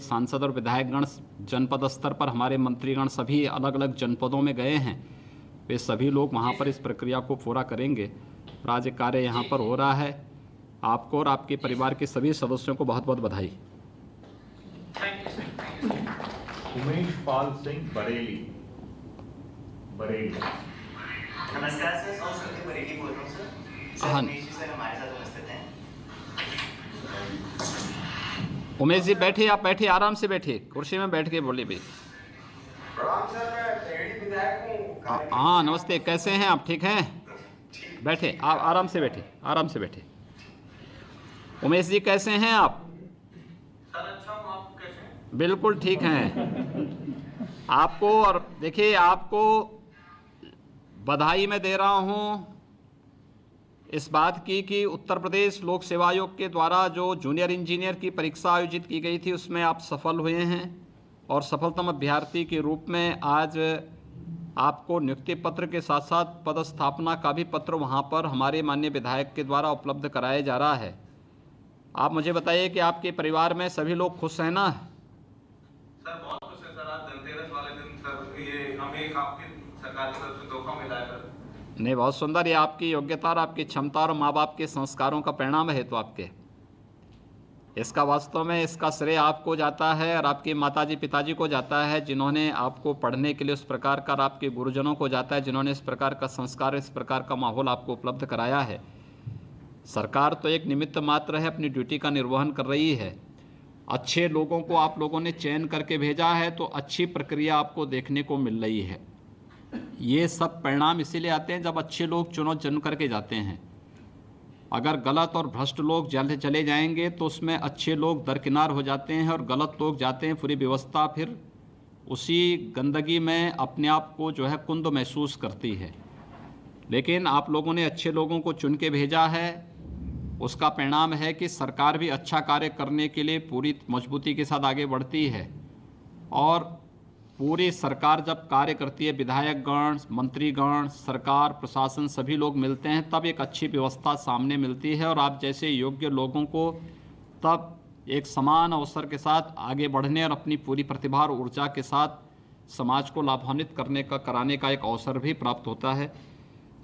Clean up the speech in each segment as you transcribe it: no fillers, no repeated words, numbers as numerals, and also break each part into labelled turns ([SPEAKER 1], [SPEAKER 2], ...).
[SPEAKER 1] सांसद और विधायकगण जनपद स्तर पर, हमारे मंत्रीगण सभी अलग अलग जनपदों में गए हैं। वे सभी लोग वहां पर इस प्रक्रिया को पूरा करेंगे। राज्य कार्य यहां पर हो रहा है। आपको और आपके परिवार के सभी सदस्यों को बहुत बहुत बधाई।
[SPEAKER 2] उमेश पाल सिंह बरेली।
[SPEAKER 3] नमस्कार सर, और बरेली बोल रहा हूँ सर।
[SPEAKER 1] हाँ,
[SPEAKER 3] उमेश जी सर हमारे साथ उपस्थित हैं।
[SPEAKER 1] उमेश जी बैठिए, आप बैठिए, आराम से बैठिए, कुर्सी में बैठ के बोलिए भी।
[SPEAKER 3] प्रणाम सर, मैं टेढ़ी विधायक हूँ।
[SPEAKER 1] हाँ नमस्ते, कैसे हैं आप? ठीक हैं? बैठे, आप आराम से बैठिए, आराम से बैठिए। उमेश जी कैसे हैं आप?
[SPEAKER 3] सर अच्छा हूँ, आप कैसे हैं?
[SPEAKER 1] बिल्कुल ठीक हैं। आपको और देखिए, आपको बधाई मैं दे रहा हूँ इस बात की कि उत्तर प्रदेश लोक सेवा आयोग के द्वारा जो जूनियर इंजीनियर की परीक्षा आयोजित की गई थी उसमें आप सफल हुए हैं और सफलतम अभ्यर्थी के रूप में आज आपको नियुक्ति पत्र के साथ साथ पदस्थापना का भी पत्र वहां पर हमारे माननीय विधायक के द्वारा उपलब्ध कराया जा रहा है। आप मुझे बताइए कि आपके परिवार में सभी लोग खुश हैं ना?
[SPEAKER 4] सर बहुत खुश है सर। आज धनतेरस वाले दिन सर ये हमें एक आपकी सरकार की तरफ से तोहफा मिला है सर।
[SPEAKER 1] नहीं, बहुत सुंदर। ये आपकी योग्यता और आपकी क्षमता और माँ बाप के संस्कारों का परिणाम है। तो आपके इसका वास्तव में इसका श्रेय आपको जाता है और आपके माताजी पिताजी को जाता है, जिन्होंने आपको पढ़ने के लिए उस प्रकार का, आपके गुरुजनों को जाता है जिन्होंने इस प्रकार का संस्कार, इस प्रकार का माहौल आपको उपलब्ध कराया है। सरकार तो एक निमित्त मात्र है, अपनी ड्यूटी का निर्वहन कर रही है। अच्छे लोगों को आप लोगों ने चयन करके भेजा है तो अच्छी प्रक्रिया आपको देखने को मिल रही है। ये सब परिणाम इसीलिए आते हैं जब अच्छे लोग चुन करके जाते हैं। अगर गलत और भ्रष्ट लोग जल्द चले जाएंगे तो उसमें अच्छे लोग दरकिनार हो जाते हैं और गलत लोग जाते हैं, पूरी व्यवस्था फिर उसी गंदगी में अपने आप को जो है कुंद महसूस करती है। लेकिन आप लोगों ने अच्छे लोगों को चुन के भेजा है, उसका परिणाम है कि सरकार भी अच्छा कार्य करने के लिए पूरी मजबूती के साथ आगे बढ़ती है। और पूरी सरकार जब कार्य करती है, विधायकगण, मंत्रीगण, सरकार, प्रशासन सभी लोग मिलते हैं, तब एक अच्छी व्यवस्था सामने मिलती है और आप जैसे योग्य लोगों को तब एक समान अवसर के साथ आगे बढ़ने और अपनी पूरी प्रतिभा और ऊर्जा के साथ समाज को लाभान्वित कराने का एक अवसर भी प्राप्त होता है।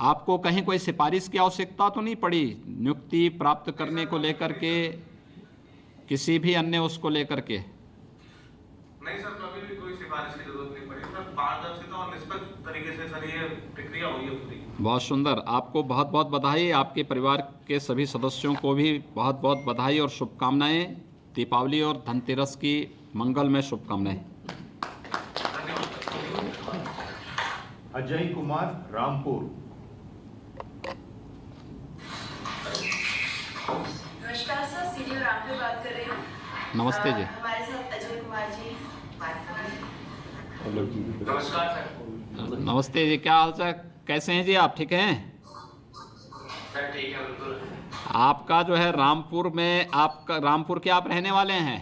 [SPEAKER 1] आपको कहीं कोई सिफारिश की आवश्यकता तो नहीं पड़ी नियुक्ति प्राप्त करने को लेकर के, किसी भी अन्य उसको लेकर के?
[SPEAKER 4] नहीं सर, कभी भी कोई सिफारिश की जरूरत नहीं पड़ी सर। पारदर्शिता और निष्पक्ष तरीके से सर ये प्रक्रिया हुई है पूरी।
[SPEAKER 1] बहुत सुंदर। आपको बहुत बहुत बधाई। आपके परिवार के सभी सदस्यों को भी बहुत बहुत बधाई और शुभकामनाएं। दीपावली और धनतेरस की मंगलमय शुभकामनाएं।
[SPEAKER 2] अजय कुमार रामपुर।
[SPEAKER 5] नमस्कार सर, सीनियर रामपुर बात कर रही हूँ।
[SPEAKER 1] नमस्ते जी।
[SPEAKER 5] हमारे साथ अजय कुमार जी बात कर रहे हैं।
[SPEAKER 4] नमस्कार सर।
[SPEAKER 1] नमस्ते जी, क्या हाल चाल, कैसे हैं जी आप? ठीक हैं
[SPEAKER 4] सर? ठीक है बिल्कुल।
[SPEAKER 1] आपका जो है रामपुर में, आपका रामपुर के आप रहने वाले हैं?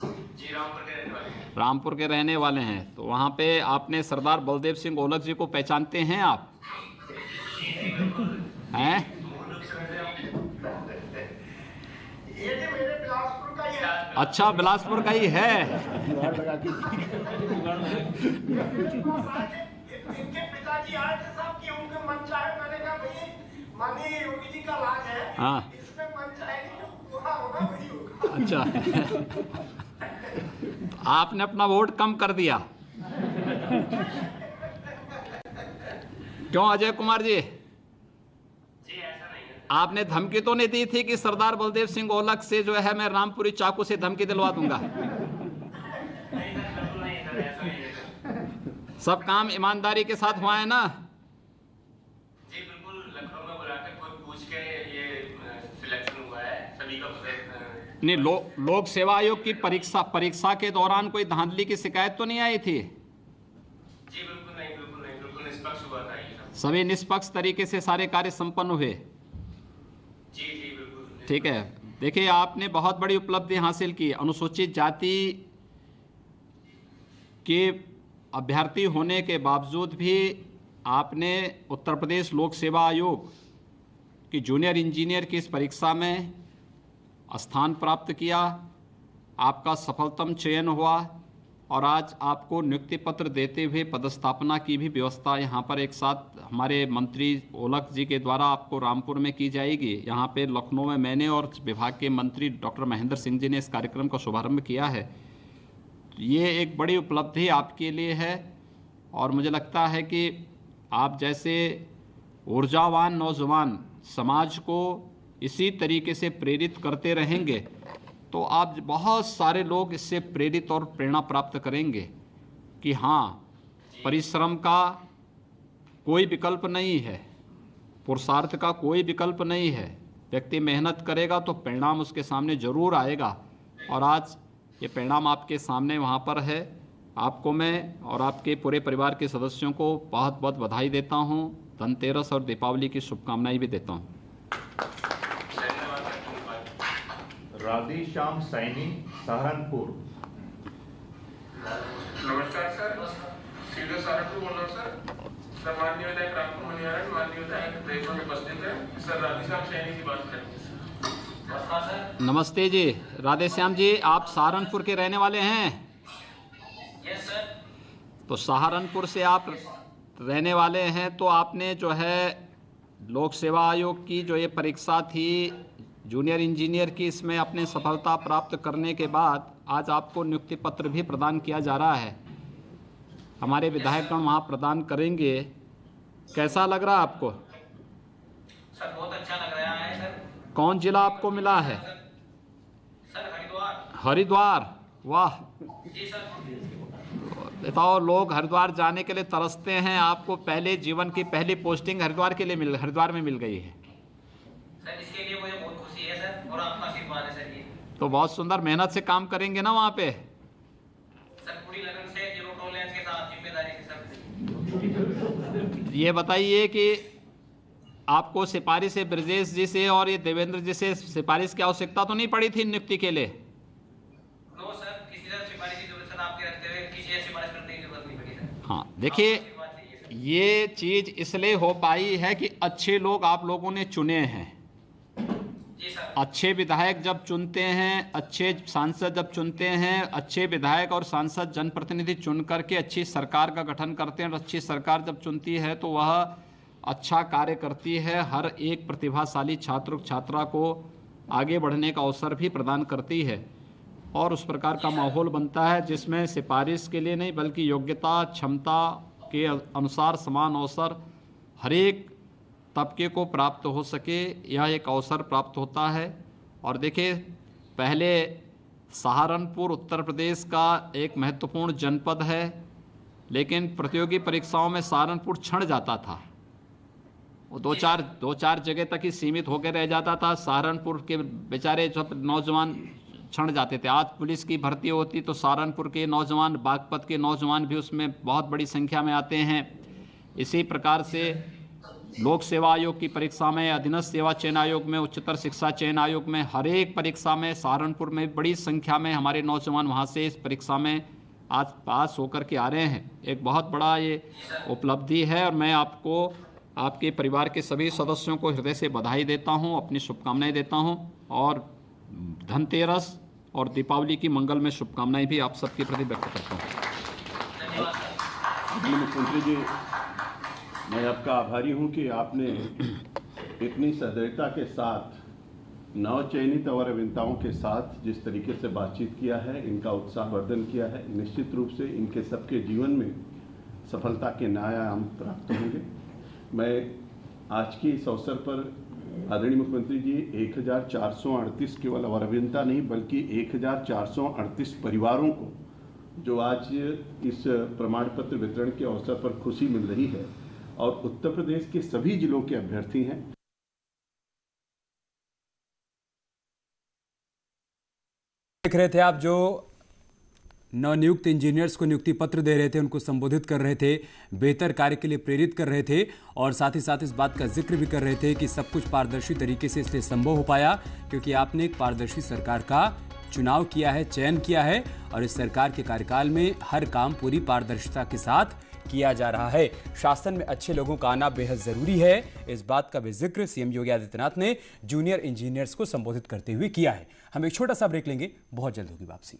[SPEAKER 4] जी रामपुर के रहने वाले हैं।
[SPEAKER 1] रामपुर के रहने वाले हैं, तो वहाँ पे आपने सरदार बलदेव सिंह ओलख जी को पहचानते हैं आप? हैं?
[SPEAKER 3] ये जो मेरे बिलासपुर का ही है।
[SPEAKER 1] अच्छा, बिलासपुर का ही है।
[SPEAKER 3] इनके पिताजी आए थे साहब कि उनके मन चाहे, मैंने कहा भाई माननीय योगी जी का राज है,
[SPEAKER 1] हाँ।
[SPEAKER 3] इसमें मन चाहेगी जो पूरा होगा वही होगा।
[SPEAKER 1] अच्छा। आपने अपना वोट कम कर दिया क्यों अजय कुमार जी?
[SPEAKER 4] जी ऐसा नहीं है।
[SPEAKER 1] आपने धमकी तो नहीं दी थी कि सरदार बलदेव सिंह ओलख से जो है मैं रामपुरी चाकू से धमकी दिलवा दूंगा?
[SPEAKER 4] नहीं सर, बिल्कुल नहीं सर, ऐसा नहीं है सर।
[SPEAKER 1] सब काम ईमानदारी के साथ हुआ है ना?
[SPEAKER 4] जी बिल्कुल, लखनऊ में बुला के खुद पूछ के ये सिलेक्शन हुआ है सभी का।
[SPEAKER 1] नहीं, लोक सेवा आयोग की परीक्षा के दौरान कोई धांधली की शिकायत तो नहीं आई थी?
[SPEAKER 4] जी बिल्कुल नहीं, बिल्कुल नहीं, बिल्कुल निष्पक्ष हुआ था ये सब।
[SPEAKER 1] सभी निष्पक्ष तरीके से सारे कार्य संपन्न हुए?
[SPEAKER 4] जी जी बिल्कुल।
[SPEAKER 1] ठीक है। देखिए, आपने बहुत बड़ी उपलब्धि हासिल की। अनुसूचित जाति के अभ्यर्थी होने के बावजूद भी आपने उत्तर प्रदेश लोक सेवा आयोग की जूनियर इंजीनियर की इस परीक्षा में स्थान प्राप्त किया आपका सफलतम चयन हुआ और आज आपको नियुक्ति पत्र देते हुए पदस्थापना की भी व्यवस्था यहाँ पर एक साथ हमारे मंत्री ओलख जी के द्वारा आपको रामपुर में की जाएगी। यहाँ पे लखनऊ में मैंने और विभाग के मंत्री डॉक्टर महेंद्र सिंह जी ने इस कार्यक्रम का शुभारंभ किया है। ये एक बड़ी उपलब्धि आपके लिए है और मुझे लगता है कि आप जैसे ऊर्जावान नौजवान समाज को इसी तरीके से प्रेरित करते रहेंगे तो आप बहुत सारे लोग इससे प्रेरित और प्रेरणा प्राप्त करेंगे कि हाँ, परिश्रम का कोई विकल्प नहीं है, पुरुषार्थ का कोई विकल्प नहीं है। व्यक्ति मेहनत करेगा तो परिणाम उसके सामने ज़रूर आएगा और आज ये परिणाम आपके सामने वहाँ पर है। आपको मैं और आपके पूरे परिवार के सदस्यों को बहुत बहुत बधाई देता हूँ। धनतेरस और दीपावली की शुभकामनाएं भी देता हूँ।
[SPEAKER 2] राधेश्याम सैनी, सहारनपुर।
[SPEAKER 4] नमस्कार सर, सीधे सहारनपुर बोल रहा हूँ सर। माननीय विधायक रामपुर मनियारन, माननीय विधायक प्रेक्षण में उपस्थित है सर। राधेश्याम सैनी की बात करेंगे।
[SPEAKER 1] नमस्ते जी, राधेश्याम जी, आप सहारनपुर के रहने वाले हैं?
[SPEAKER 4] Yes sir.
[SPEAKER 1] तो सहारनपुर से आप रहने वाले हैं तो आपने जो है लोक सेवा आयोग की जो ये परीक्षा थी जूनियर इंजीनियर की, इसमें अपने सफलता प्राप्त करने के बाद आज आपको नियुक्ति पत्र भी प्रदान किया जा रहा है। हमारे विधायकगण वहाँ प्रदान करेंगे। कैसा लग रहा है आपको?
[SPEAKER 4] सर बहुत अच्छा लग रहा है सर।
[SPEAKER 1] कौन जिला आपको मिला है?
[SPEAKER 4] सर हरिद्वार।
[SPEAKER 1] हरिद्वार, वाह।
[SPEAKER 4] जी सर।
[SPEAKER 1] बताओ, लोग हरिद्वार जाने के लिए तरसते हैं, आपको पहले जीवन की पहली पोस्टिंग हरिद्वार में मिल गई है।
[SPEAKER 4] सर इसके लिए मुझे बहुत खुशी है सर और आपका आशीर्वाद है सर। ये
[SPEAKER 1] तो बहुत सुंदर मेहनत से काम करेंगे ना वहाँ पे?
[SPEAKER 4] सर पूरी लगन से, जीरो टॉलरेंस के साथ, जिम्मेदारी के साथ।
[SPEAKER 1] ये बताइए कि आपको सिफारिश है ब्रजेश जी से और ये देवेंद्र जी से सिफारिश की आवश्यकता तो नहीं पड़ी थी नियुक्ति के लिए?
[SPEAKER 4] नो सर, किसी तरह सिफारिश की जरूरत आपके रखते हुए किसी सिफारिश करने की जरूरत नहीं पड़ी सर।
[SPEAKER 1] हाँ, देखिए ये चीज़ इसलिए हो पाई है कि अच्छे लोग आप लोगों ने चुने हैं। अच्छे विधायक जब चुनते हैं, अच्छे सांसद जब चुनते हैं, अच्छे विधायक और सांसद जनप्रतिनिधि चुन करके अच्छी सरकार का गठन करते हैं और अच्छी सरकार जब चुनती है तो वह अच्छा कार्य करती है। हर एक प्रतिभाशाली छात्र छात्रा को आगे बढ़ने का अवसर भी प्रदान करती है और उस प्रकार का माहौल बनता है जिसमें सिफारिश के लिए नहीं बल्कि योग्यता क्षमता के अनुसार समान अवसर हर एक तबके को प्राप्त हो सके, यह एक अवसर प्राप्त होता है। और देखिए, पहले सहारनपुर उत्तर प्रदेश का एक महत्वपूर्ण जनपद है, लेकिन प्रतियोगी परीक्षाओं में सहारनपुर छंट जाता था। वो दो चार जगह तक ही सीमित होकर रह जाता था। सहारनपुर के बेचारे सब नौजवान छंट जाते थे। आज पुलिस की भर्ती होती तो सहारनपुर के नौजवान, बागपत के नौजवान भी उसमें बहुत बड़ी संख्या में आते हैं। इसी प्रकार से लोक सेवा आयोग की परीक्षा में, अधीनस्थ सेवा चयन आयोग में, उच्चतर शिक्षा चयन आयोग में, हर एक परीक्षा में सहारनपुर में बड़ी संख्या में हमारे नौजवान वहाँ से इस परीक्षा में आज पास होकर के आ रहे हैं। एक बहुत बड़ा ये उपलब्धि है और मैं आपको, आपके परिवार के सभी सदस्यों को हृदय से बधाई देता हूँ, अपनी शुभकामनाएं देता हूँ और धनतेरस और दीपावली की मंगलमय शुभकामनाएं भी आप सबके प्रति व्यक्त करता हूँ।
[SPEAKER 6] मुख्यमंत्री जी, मैं आपका आभारी हूं कि आपने इतनी सदैवता के साथ नवचयनित और अभियंताओं के साथ जिस तरीके से बातचीत किया है, इनका उत्साहवर्धन किया है। निश्चित रूप से इनके सबके जीवन में सफलता के नए आयाम प्राप्त होंगे। मैं आज की इस अवसर पर आदरणीय मुख्यमंत्री जी 1438 केवल और अभियंता नहीं बल्कि 1438 परिवारों को जो आज इस प्रमाण पत्र वितरण के अवसर पर खुशी मिल रही है और उत्तर प्रदेश के सभी जिलों के अभ्यर्थी हैं।
[SPEAKER 7] देख रहे थे आप जो नवनियुक्त इंजीनियर्स को नियुक्ति पत्र दे रहे थे, उनको संबोधित कर रहे थे, बेहतर कार्य के लिए प्रेरित कर रहे थे और साथ ही साथ इस बात का जिक्र भी कर रहे थे कि सब कुछ पारदर्शी तरीके से इसलिए संभव हो पाया क्योंकि आपने एक पारदर्शी सरकार का चुनाव किया है, चयन किया है और इस सरकार के कार्यकाल में हर काम पूरी पारदर्शिता के साथ किया जा रहा है। शासन में अच्छे लोगों का आना बेहद जरूरी है। इस बात का भी जिक्र सीएम योगी आदित्यनाथ ने जूनियर इंजीनियर्स को संबोधित करते हुए किया है। हम एक छोटा सा ब्रेक लेंगे, बहुत जल्द होगी वापसी।